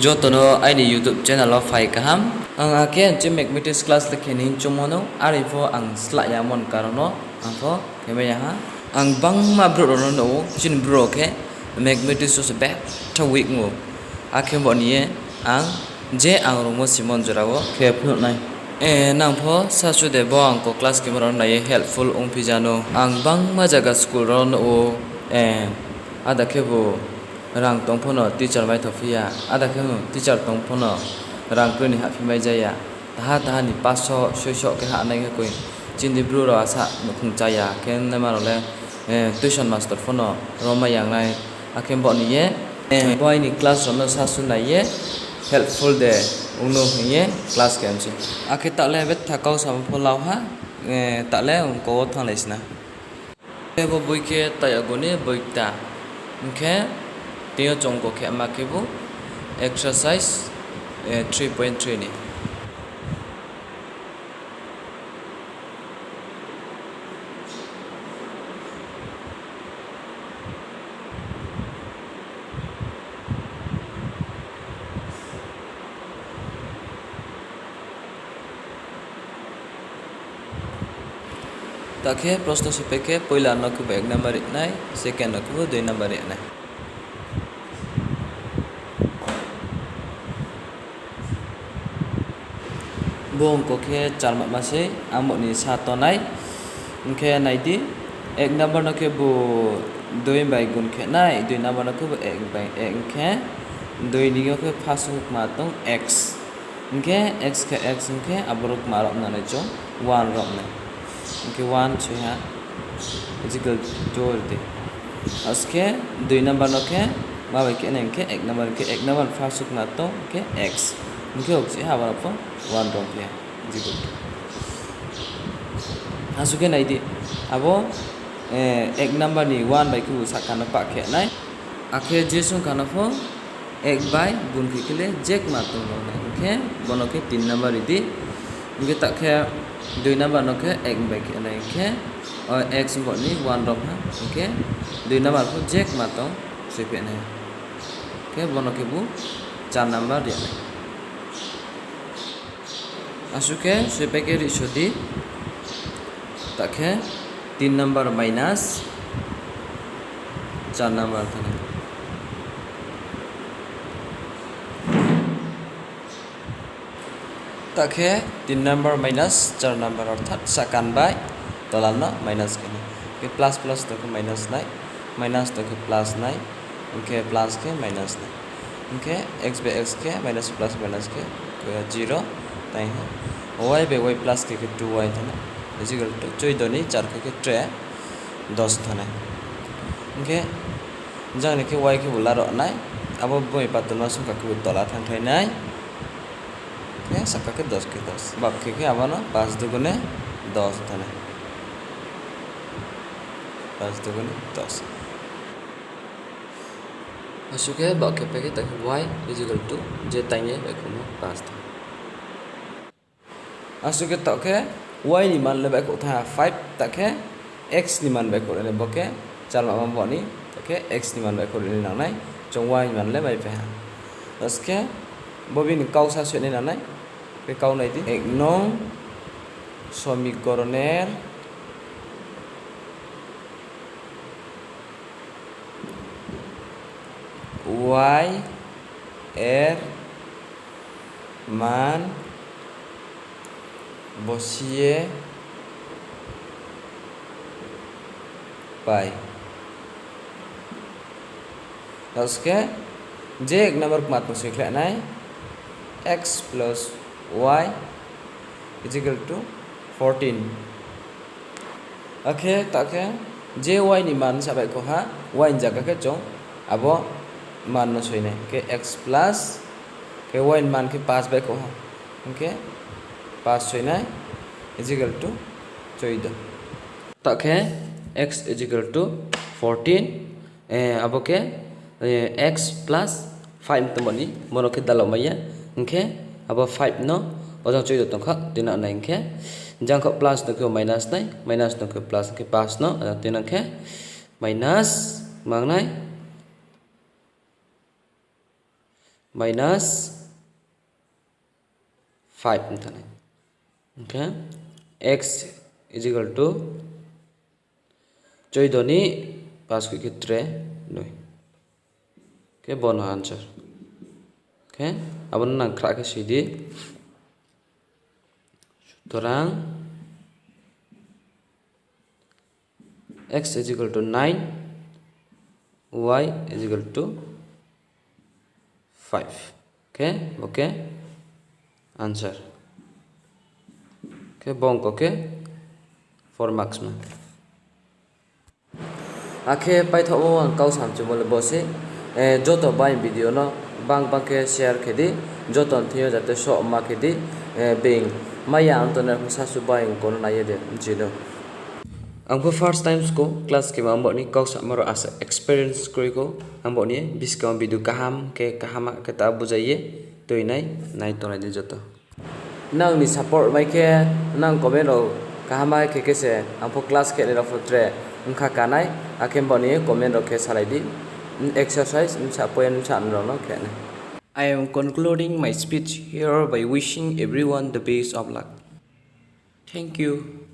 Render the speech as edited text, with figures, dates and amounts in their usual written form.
Jotono ini YouTube channel of Fai Kaham. Ang akhir je Mathematics class lekini cumono. Arifo ang slide yamon karono. Angfo kemana ha? Ang bang ma bro rono jin bro ke Mathematics so sebab tawik ngo. Akhir buat ni ang je ang rumo Simon jerawo ke pun nai. Nangpo sasu debo ang ko class kemeron nai helpful pijano. Ang bang ma jaga school rono ada kebo rang tongpono teacher mai thofia ada kebo teacher tongpono rang kuni happy mai jaya taha ni paso soisok ke ha nai koi chindi bro ro asa nukhung jaya ken na marole tuition master phono roma yang nai akem bo ni ye boy ni class rono sasu nai ye helpful de ungno ye class ke amsi akhe takle bet thakau sam pholau ha takle ko thang lesna ebo boike tayagone boikta okay Tio jongko ke amakebu exercise 3.3 ni. Takhe prosto sepeke poila nakubu 1 number nai second nakubu 2 number nai. Bong ko ke charmat mase amok ni sato nai ke nai di ek number no ke bu 2 by gun ke nai 2 number no ke bu 1 by 1 ke 2 ni ke phasuk matong x ke x ke x ke abruk marok na nai chong 1 rok nai ke 1 chha is equal to de aske 2 number no ke ma bai ke nai ke 1 number phasuk matong ke x Mungkin opsi apa apa one rong ya, gitu. Asuke nai di, abo ek number ni one by ku sakan apa ke nai, akhir jesung kan apa ek by gun kikile jack matung nai, okay, bono ke 3 number ini, mungkin tak ke 2 number no ke ek by ke nai ke, x buat ni one rong ha, okay, 2 number ku jack matung sepe nai, okay, bono ke bu 4 number dia nai. Asuke sepeke risodi takhe 3 number minus 4 number thane takhe 3 number minus 4 number অর্থাৎ second by তলানো minus kene ke plus plus to minus nai minus to plus nai okay plus ke minus nai okay x by x ke minus plus minus ke 0 tai y by y plus के 2y Thane is equal to 14 ni 4 के 3 10 थाने okay जाने के y के बुला रो नाय अब बोई पातनो सु का के तला थान थाय नाय के सका के 10 के 10 बाप के आबानो 5 दुगुने 10 थाने 5 दुगुने 10 असुके बाके पे के तक y is equal to जे ताइए बेकुनो 5 था Asuke tak ke y ni man lebih ko tha 5 tak ke x ni man lebih ko le boke chalma mambo ni tak ke x ni man lebih ko le nang nai chong y ni man le bai pa aske bobin kausa sune nang nai ke kau nai ti ek nong সমীকরণের y এর মান বসিয়ে পাই আজকে যে এক নম্বর মাত্রা শিখলে নাই x plus y is equal to 14 oke take je y ni man sabai ko ha y ni jaga ke chong abo man no soine ke x plus ke y ni man ke 5 bai ko ha oke 5 soine is equal to 14 take x is equal to 14 abo ke x plus 5 temani mono ke dalomaya oke abo 5 no ojang 14 tongkha tina nai ke jang ko plus no ke minus nai minus no ke plus ke pas no tina ke minus mang nai minus 5 intane. Okay, x is equal to joidoni pas ku kitre noi. Okay, bono answer. Okay, abon nang kra ke sidi sutorang x is equal to 9, y is equal to 5. Okay, answer. Okay, bonk, okay, 4 marks ma. Ake pai tho ang kau sam chu mole bose joto bai video no bang ke share khedi joton thiyo jate so ma khedi bing maya antona sa su bai ko na ye de jino angko first time ko class ke mambo ni kau sam maro as experience koi ko ambo ni biskam video kaham ke kahama ke ta bujaiye toi nai to nai joto nang ni support mai ke nang comment ro kahama ke se ampo class ke ro fotre ungkha kanai akem boni comment ro ke salai di exercise sa point chan ro no ke I am concluding my speech here by wishing everyone the best of luck. Thank you.